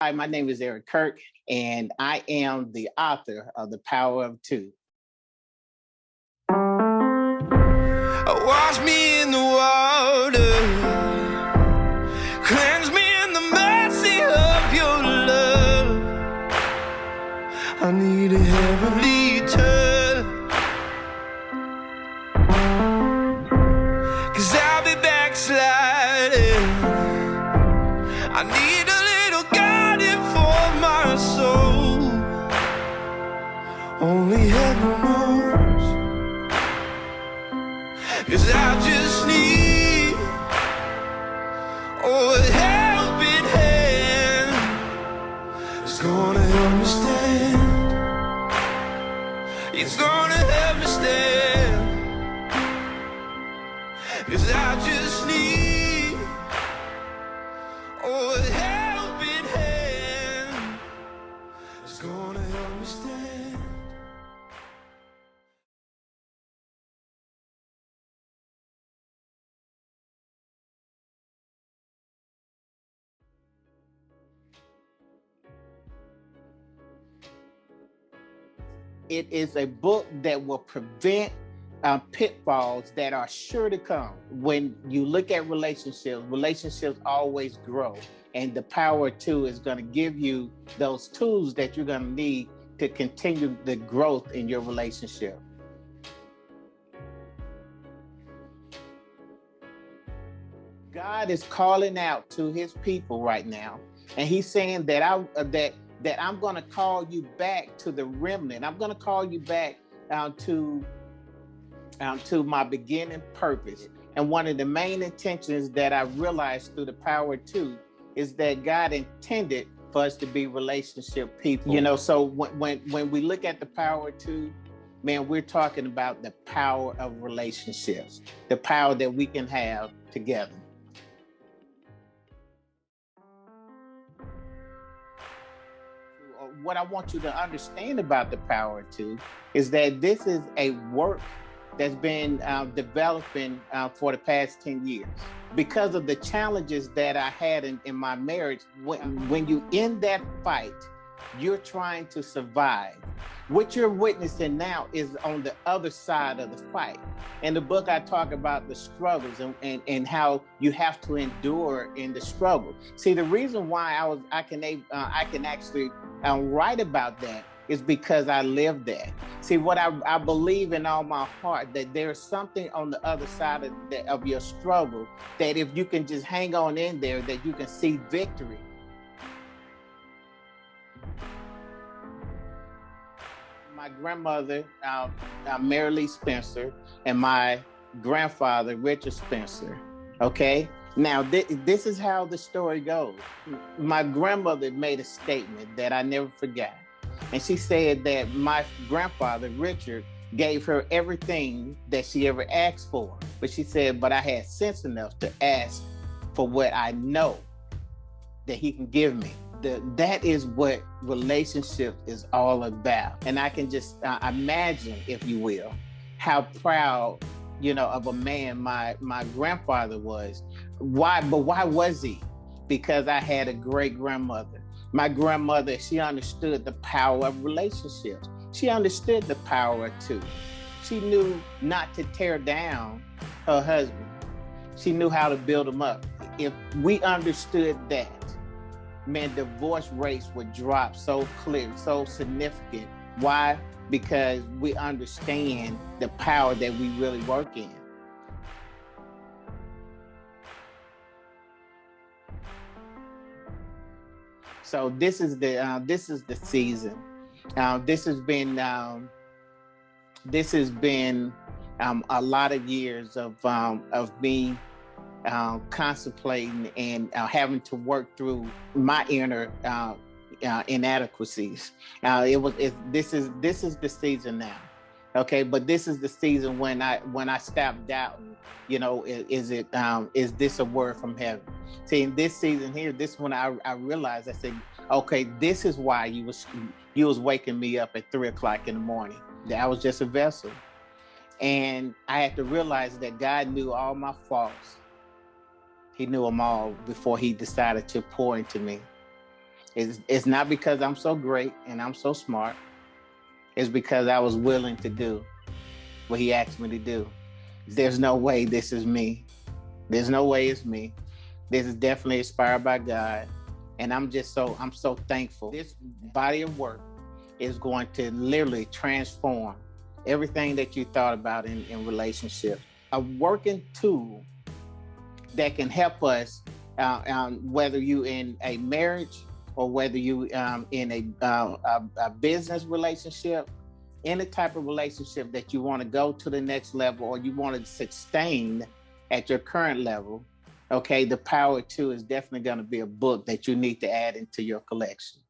Hi, my name is Eric Kirk, and I am the author of The Power of Two. Wash me in the water, cleanse me in the mercy of your love. I need a heavenly touch, 'cause I'll be backsliding. I need a little guiding for my soul. Only heaven knows, 'cause I just need a helping hand. It's gonna help me stand. It's gonna help me stand. 'Cause I just need a helping hand. It's gonna help me stand. It is a book that will prevent pitfalls that are sure to come. When you look at relationships always grow. And The Power of Two is going to give you those tools that you're going to need to continue the growth in your relationship. God is calling out to his people right now, and he's saying that I'm going to call you back to the remnant. I'm going to call you back to my beginning purpose. And one of the main intentions that I realized through The Power of Two is that God intended for us to be relationship people. You know, so when we look at The Power of Two, man, we're talking about the power of relationships, the power that we can have together. What I want you to understand about The Power of Two is that this is a work that's been developing for the past 10 years. Because of the challenges that I had in my marriage, when you in that fight, you're trying to survive. What you're witnessing now is on the other side of the fight. In the book, I talk about the struggles and how you have to endure in the struggle. See, the reason why I can actually write about that is because I lived that. See, what I believe in all my heart, that there's something on the other side of your struggle, that if you can just hang on in there, that you can see victory. My grandmother, Mary Lee Spencer, and my grandfather, Richard Spencer, okay? Now, this is how the story goes. My grandmother made a statement that I never forgot. And she said that my grandfather, Richard, gave her everything that she ever asked for. But she said, but I had sense enough to ask for what I know that he can give me. That is what relationship is all about. And I can just imagine, if you will, how proud, of a man my grandfather was. Why was he? Because I had a great grandmother. My grandmother, she understood the power of relationships. She understood the power of two. She knew not to tear down her husband. She knew how to build him up. If we understood that, man, divorce rates would drop so clear, so significant. Why? Because we understand the power that we really work in. So this is the season. This has been a lot of years of me contemplating and having to work through my inner inadequacies. This is the season now, okay? But this is the season when I stopped doubting. Is this a word from heaven? See, in this season here, this when I realized, I said, okay, this is why you was waking me up at 3:00 in the morning. That I was just a vessel, and I had to realize that God knew all my faults. He knew them all before he decided to pour into me. It's not because I'm so great and I'm so smart. It's because I was willing to do what he asked me to do. There's no way this is me. There's no way it's me. This is definitely inspired by God. And I'm so thankful. This body of work is going to literally transform everything that you thought about in relationship. A working tool that can help us, whether you in a marriage or whether you in a business relationship, any type of relationship that you want to go to the next level or you want to sustain at your current level. Okay, The Power of Two is definitely going to be a book that you need to add into your collection.